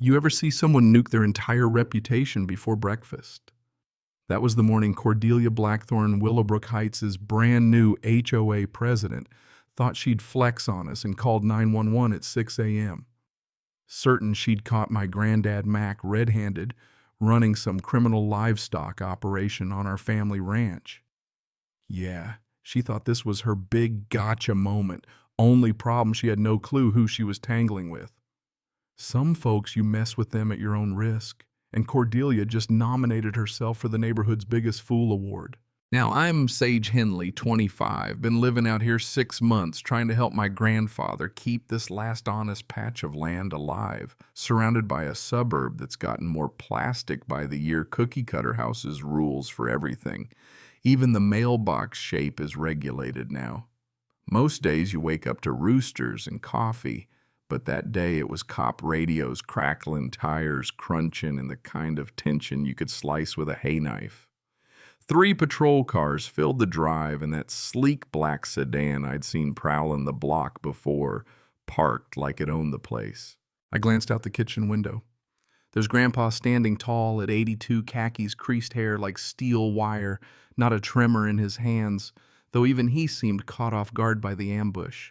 You ever see someone nuke their entire reputation before breakfast? That was the morning Cordelia Blackthorne, Willowbrook Heights' brand new HOA president, thought she'd flex on us and called 911 at 6 a.m. Certain she'd caught my granddad Mac red-handed running some criminal livestock operation on our family ranch. Yeah, she thought this was her big gotcha moment. Only problem, she had no clue who she was tangling with. Some folks, you mess with them at your own risk, and Cordelia just nominated herself for the neighborhood's biggest fool award. Now, I'm Sage Henley, 25, been living out here 6 months trying to help my grandfather keep this last honest patch of land alive, surrounded by a suburb that's gotten more plastic by the year cookie-cutter houses rules for everything. Even the mailbox shape is regulated now. Most days you wake up to roosters and coffee, but that day it was cop radios crackling, tires crunching, and the kind of tension you could slice with a hay knife. 3 patrol cars filled the drive, and that sleek black sedan I'd seen prowling the block before parked like it owned the place. I glanced out the kitchen window. There's Grandpa standing tall at 82, khakis, creased hair like steel wire, not a tremor in his hands, though even he seemed caught off guard by the ambush.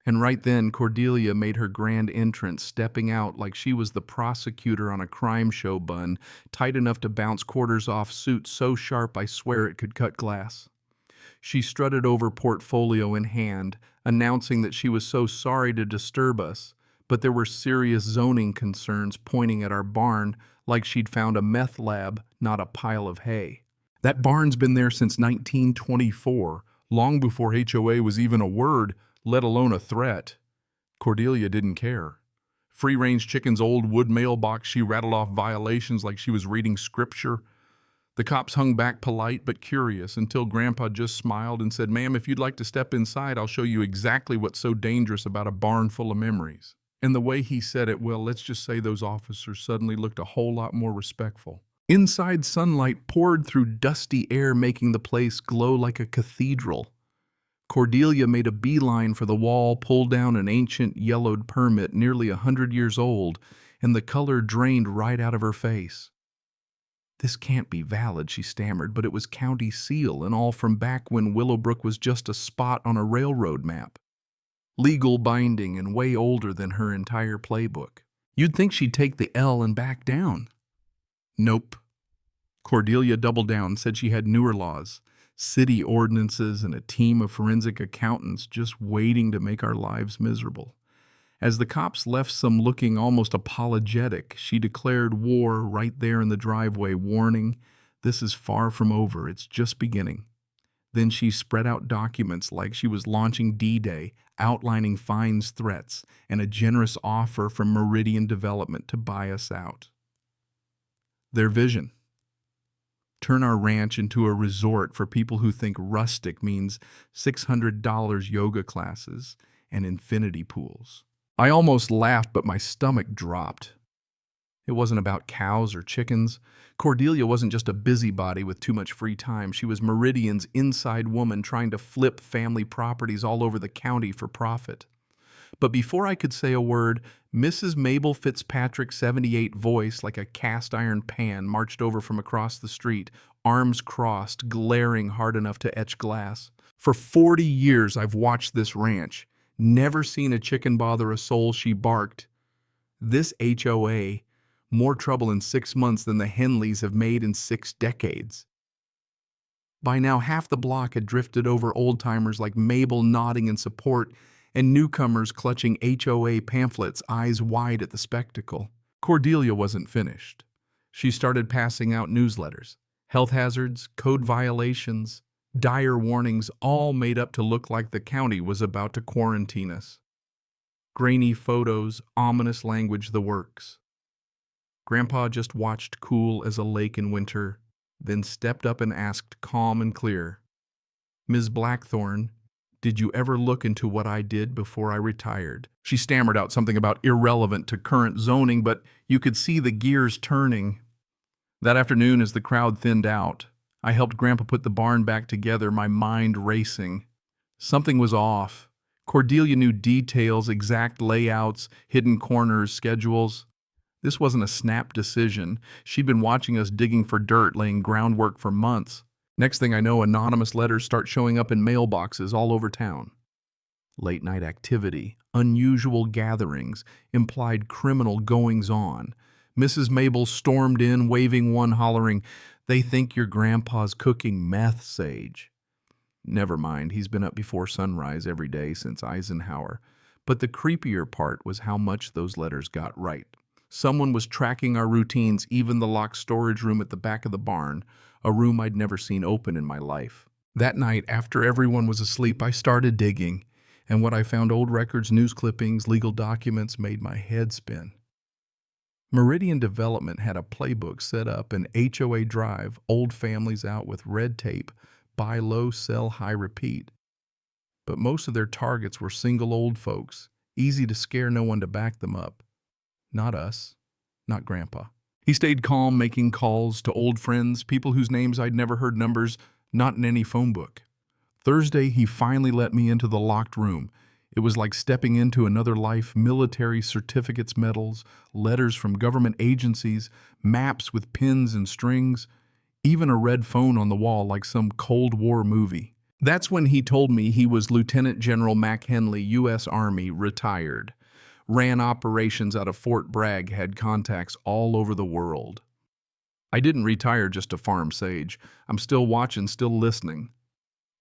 And right then, Cordelia made her grand entrance, stepping out like she was the prosecutor on a crime show bun, tight enough to bounce quarters off suit so sharp I swear it could cut glass. She strutted over, portfolio in hand, announcing that she was so sorry to disturb us, but there were serious zoning concerns pointing at our barn like she'd found a meth lab, not a pile of hay. That barn's been there since 1924, long before HOA was even a word, let alone a threat. Cordelia didn't care. Free-range chicken's old wood mailbox, she rattled off violations like she was reading scripture. The cops hung back polite but curious until Grandpa just smiled and said, "Ma'am, if you'd like to step inside, I'll show you exactly what's so dangerous about a barn full of memories." And the way he said it, well, let's just say those officers suddenly looked a whole lot more respectful. Inside, sunlight poured through dusty air, making the place glow like a cathedral. Cordelia made a beeline for the wall, pulled down an ancient yellowed permit nearly 100 years old, and the color drained right out of her face. "This can't be valid," she stammered, but it was county seal and all from back when Willowbrook was just a spot on a railroad map. Legal binding and way older than her entire playbook. You'd think she'd take the L and back down. Nope. Cordelia doubled down, said she had newer laws, city ordinances, and a team of forensic accountants just waiting to make our lives miserable. As the cops left, some looking almost apologetic, she declared war right there in the driveway, warning, "This is far from over, it's just beginning." Then she spread out documents like she was launching D-Day, outlining fines, threats, and a generous offer from Meridian Development to buy us out. Their vision: turn our ranch into a resort for people who think rustic means $600 yoga classes and infinity pools. I almost laughed, but my stomach dropped. It wasn't about cows or chickens. Cordelia wasn't just a busybody with too much free time. She was Meridian's inside woman trying to flip family properties all over the county for profit. But before I could say a word, Mrs. Mabel Fitzpatrick's 78 voice, like a cast iron pan, marched over from across the street, arms crossed, glaring hard enough to etch glass. "For 40 years I've watched this ranch. Never seen a chicken bother a soul," she barked. "This HOA, more trouble in 6 months than the Henleys have made in 6 decades. By now, half the block had drifted over, old-timers like Mabel nodding in support, and newcomers clutching HOA pamphlets, eyes wide at the spectacle. Cordelia wasn't finished. She started passing out newsletters. Health hazards, code violations, dire warnings, all made up to look like the county was about to quarantine us. Grainy photos, ominous language, the works. Grandpa just watched, cool as a lake in winter, then stepped up and asked, calm and clear, "Ms. Blackthorne, did you ever look into what I did before I retired?" She stammered out something about irrelevant to current zoning, but you could see the gears turning. That afternoon, as the crowd thinned out, I helped Grandpa put the barn back together, my mind racing. Something was off. Cordelia knew details, exact layouts, hidden corners, schedules. This wasn't a snap decision. She'd been watching us digging for dirt, laying groundwork for months. Next thing I know, anonymous letters start showing up in mailboxes all over town. Late night activity, unusual gatherings, implied criminal goings-on. Mrs. Mabel stormed in, waving one, hollering, "They think your grandpa's cooking meth, Sage." Never mind, he's been up before sunrise every day since Eisenhower. But the creepier part was how much those letters got right. Someone was tracking our routines, even the locked storage room at the back of the barn, a room I'd never seen open in my life. That night, after everyone was asleep, I started digging, and what I found, old records, news clippings, legal documents, made my head spin. Meridian Development had a playbook set up, an HOA drive, old families out with red tape, buy low, sell high, repeat. But most of their targets were single old folks, easy to scare, no one to back them up. Not us, not Grandpa. He stayed calm, making calls to old friends, people whose names I'd never heard, numbers not in any phone book. Thursday, he finally let me into the locked room. It was like stepping into another life, military certificates, medals, letters from government agencies, maps with pins and strings, even a red phone on the wall like some Cold War movie. That's when he told me he was Lieutenant General Mac Henley, U.S. Army, retired. Ran operations out of Fort Bragg, had contacts all over the world. I didn't retire just to farm Sage. I'm still watching, still listening.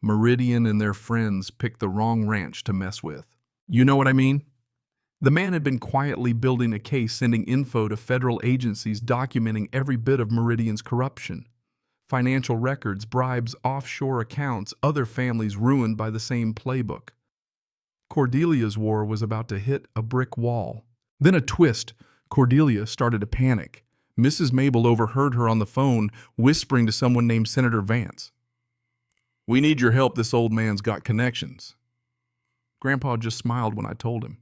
Meridian and their friends picked the wrong ranch to mess with. You know what I mean? The man had been quietly building a case, sending info to federal agencies documenting every bit of Meridian's corruption. Financial records, bribes, offshore accounts, other families ruined by the same playbook. Cordelia's war was about to hit a brick wall. Then a twist. Cordelia started to panic. Mrs. Mabel overheard her on the phone whispering to someone named Senator Vance. "We need your help. This old man's got connections." Grandpa just smiled when I told him.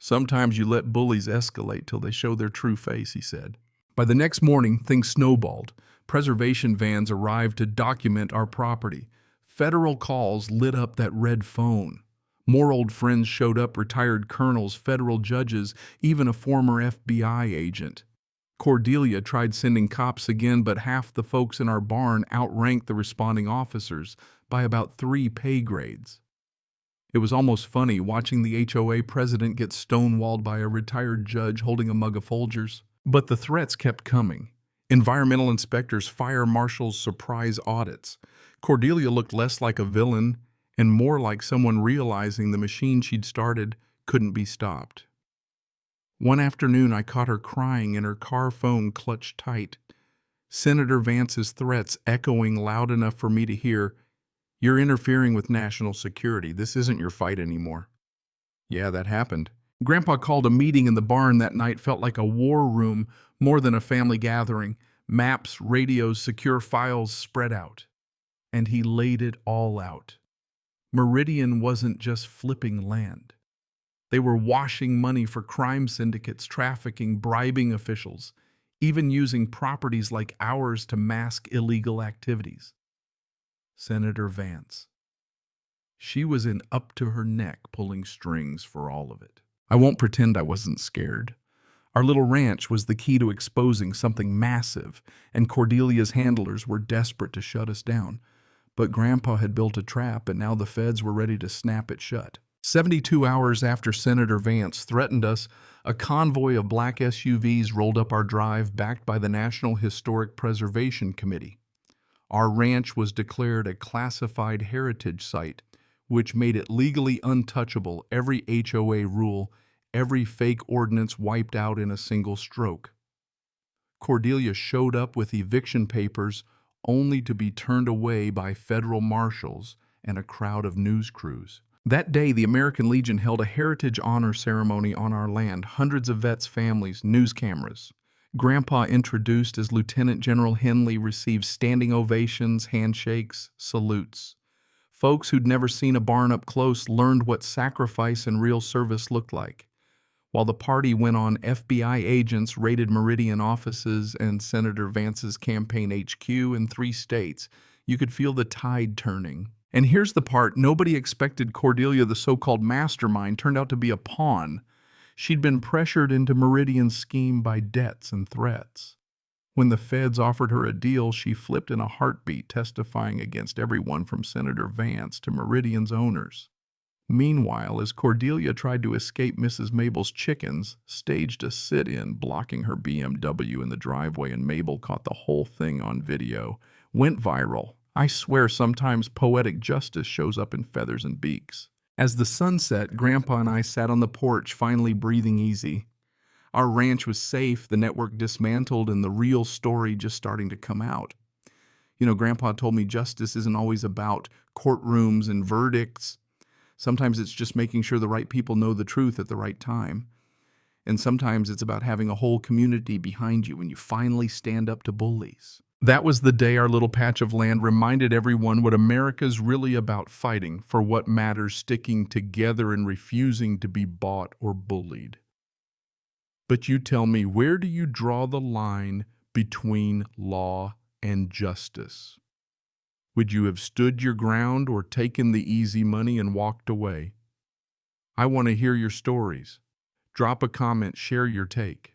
"Sometimes you let bullies escalate till they show their true face," he said. By the next morning, things snowballed. Preservation vans arrived to document our property. Federal calls lit up that red phone. More old friends showed up, retired colonels, federal judges, even a former FBI agent. Cordelia tried sending cops again, but half the folks in our barn outranked the responding officers by about 3 pay grades. It was almost funny watching the HOA president get stonewalled by a retired judge holding a mug of Folgers. But the threats kept coming. Environmental inspectors, fire marshals, surprise audits. Cordelia looked less like a villain and more like someone realizing the machine she'd started couldn't be stopped. One afternoon, I caught her crying and her car phone clutched tight. Senator Vance's threats echoing loud enough for me to hear, "You're interfering with national security. This isn't your fight anymore." Yeah, that happened. Grandpa called a meeting in the barn that night, felt like a war room more than a family gathering. Maps, radios, secure files spread out. And he laid it all out. Meridian wasn't just flipping land. They were washing money for crime syndicates, trafficking, bribing officials, even using properties like ours to mask illegal activities. Senator Vance. She was in up to her neck pulling strings for all of it. I won't pretend I wasn't scared. Our little ranch was the key to exposing something massive, and Cordelia's handlers were desperate to shut us down. But Grandpa had built a trap, and now the feds were ready to snap it shut. 72 hours after Senator Vance threatened us, a convoy of black SUVs rolled up our drive, backed by the National Historic Preservation Committee. Our ranch was declared a classified heritage site, which made it legally untouchable, every HOA rule, every fake ordinance wiped out in a single stroke. Cordelia showed up with eviction papers only to be turned away by federal marshals and a crowd of news crews. That day, the American Legion held a heritage honor ceremony on our land, hundreds of vets' families, news cameras. Grandpa, introduced as Lieutenant General Henley, received standing ovations, handshakes, salutes. Folks who'd never seen a barn up close learned what sacrifice and real service looked like. While the party went on, FBI agents raided Meridian offices and Senator Vance's campaign HQ in 3 states. You could feel the tide turning. And here's the part nobody expected. Cordelia, the so-called mastermind, turned out to be a pawn. She'd been pressured into Meridian's scheme by debts and threats. When the feds offered her a deal, she flipped in a heartbeat, testifying against everyone from Senator Vance to Meridian's owners. Meanwhile, as Cordelia tried to escape Mrs. Mabel's chickens, staged a sit-in blocking her BMW in the driveway, and Mabel caught the whole thing on video. Went viral. I swear sometimes poetic justice shows up in feathers and beaks. As the sun set, Grandpa and I sat on the porch, finally breathing easy. Our ranch was safe, the network dismantled, and the real story just starting to come out. Grandpa told me justice isn't always about courtrooms and verdicts. Sometimes it's just making sure the right people know the truth at the right time. And sometimes it's about having a whole community behind you when you finally stand up to bullies. That was the day our little patch of land reminded everyone what America's really about: fighting for what matters, sticking together, and refusing to be bought or bullied. But you tell me, where do you draw the line between law and justice? Would you have stood your ground or taken the easy money and walked away? I want to hear your stories. Drop a comment, share your take.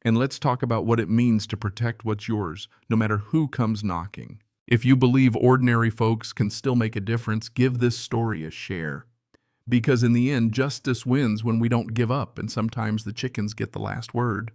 And let's talk about what it means to protect what's yours, no matter who comes knocking. If you believe ordinary folks can still make a difference, give this story a share. Because in the end, justice wins when we don't give up, and sometimes the chickens get the last word.